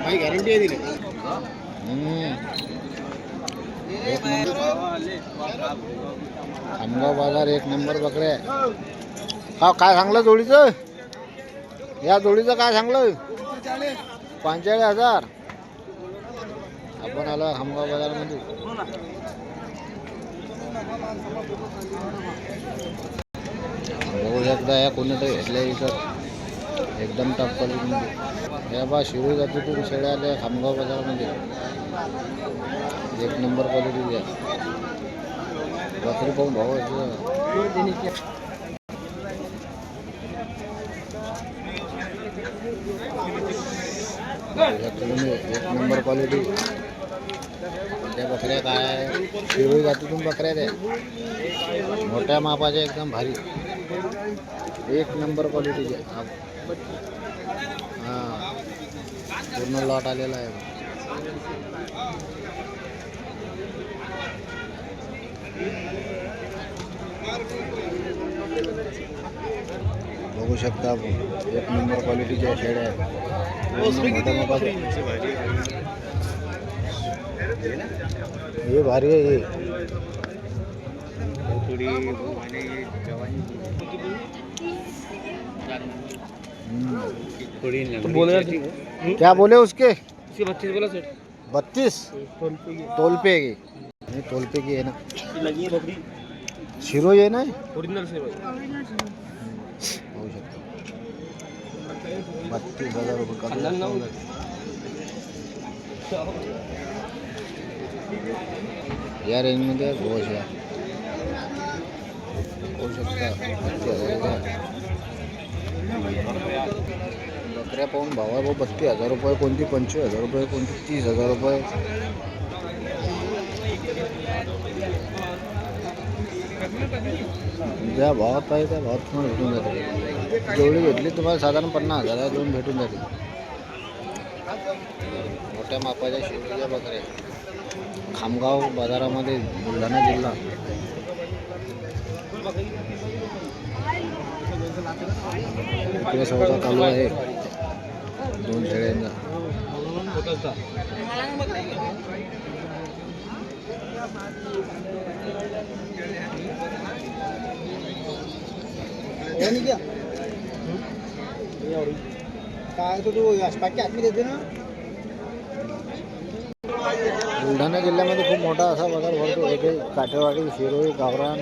काही गॅरंटी आहे दिली. खामगाव बाजार एक नंबर बकरे. हा काय सांगलं जोडीचं? या जोडीचं काय सांगलं? 45,000. आपण आलो खामगाव बाजारमध्ये. बघू शकता या कोणीतरी घेतल्या इथं एकदम टप क्वालिटीमध्ये. या बा शिरोई जातीतून शेळ्या आल्या खामगाव बाजारमध्ये. एक नंबर क्वालिटी आहे. बकरी पाहून भाव एक नंबर क्वालिटी. त्या बकऱ्या काय शिरोई जातीतून बकऱ्या त्या मोठ्या मापाच्या एकदम भारी एक नंबर क्वालिटीचे. हां पूर्ण लॉट आलेला आहे. बघू शकता आपण एक नंबर क्वालिटीच्या शेळ्या आहेत. ये भारी आहे ये. तो बोले क्या बोले उसके? 32 बोला सर. 32 तोलपे की नहीं, तोलपे की है ना. लगी है बकरी शिरोई है ना. ओरिजिनल से होऊ शकतो. 32,000 रुपये. या रेंजमध्ये घोष या होऊ शकता. 32,000 बकऱ्या पाहून भावा भाऊ. 32,000 रुपये कोणती, 25,000 रुपये कोणती, 30,000 रुपये. ज्या भावात पाहिजे त्या भावात तुम्हाला भेटून जाते. जेवढी भेटली तुम्हाला साधारण 50,000 दोन भेटून जाते. मोठ्या मापाच्या शेतीच्या बकऱ्या खामगाव बाजारामध्ये बुलढाणा जिल्हा. इकडे सौदा चालू आहे दोन शेळ्यांचा. काय तो टाकी आतमध्ये देते ना. बुलढाणा जिल्ह्यामध्ये खूप मोठा असा बाजार भरतो. येथे काठेवाडी, शिरोई, गावरान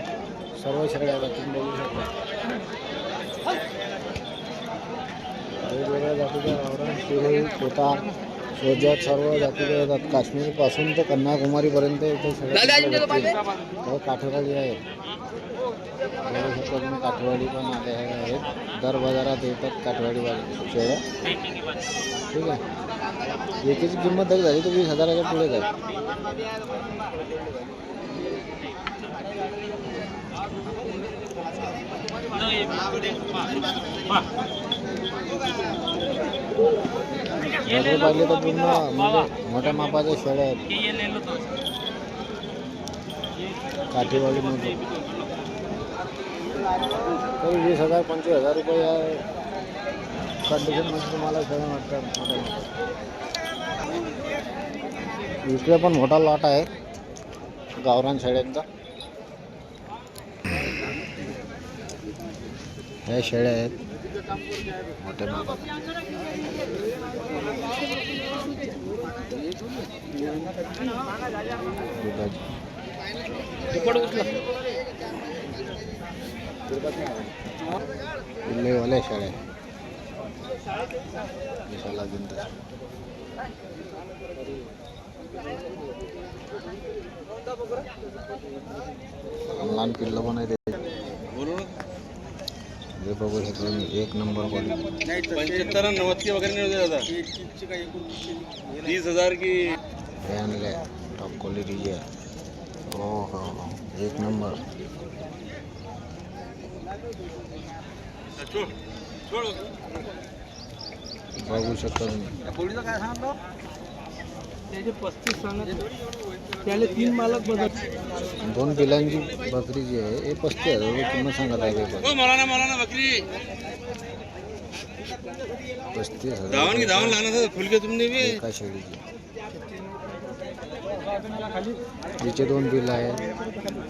सर्व शेळ्या तुम्ही बघू शकता. वेगवेगळ्या जातीच्या गावरान, शिरोई, कोटा, सोजत सर्व जातीच्या येतात. काश्मीरपासून तर कन्याकुमारीपर्यंत इथे सगळ्या काठेवाडी आहे. बघू शकता तुम्ही काठेवाडी पण आले आहेत. दर बाजारात येतात काठेवाडी शेळ्या. ठीक आहे. एकेची किंमत जरी झाली तर 20,000च्या पुढे जाईल. पाहिले तर पूर्ण म्हणजे मोठ्या मापाच्या शेळ्या आहेत काठीवाडीमध्ये. तरी 20,000 25,000 रुपये या कंडिशनमध्ये तुम्हाला शेळ्या वाटतात मोठ्या. इकडे पण मोठा लॉट आहे गावरान शेळ्यांचा. ह्या शेळ्या आहेत मोठ्या मापाच्या. वाल्या शेळ्या दिसायला दिन लहान पिल्लं पण आहे ते. हे बघू शकतो एक नंबर क्वालिटी. 75 90 की वगैरे नाही होते दादा. 30,000 की आणले टॉप क्वालिटीची आहे. हो हो हो एक नंबर. बघू शकता तुम्ही. काय सांगतो त्याचे 35 सांगत. त्याला 3 मालक बघत. दोन पिलांची बकरी जी आहे हे 35,000 रुपये किंमत सांगत आहे. मला ना बकरी 35,000 एका शेळीची. तिचे 2 बिल आहेत.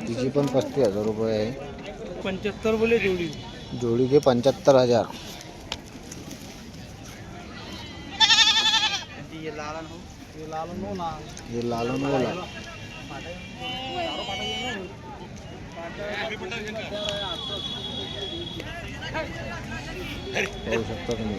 तिची पण 35,000 रुपये आहे. 75 बोले जोडी. जोडी के 75,000. ये लालन वाला पाहू शकता तुम्ही.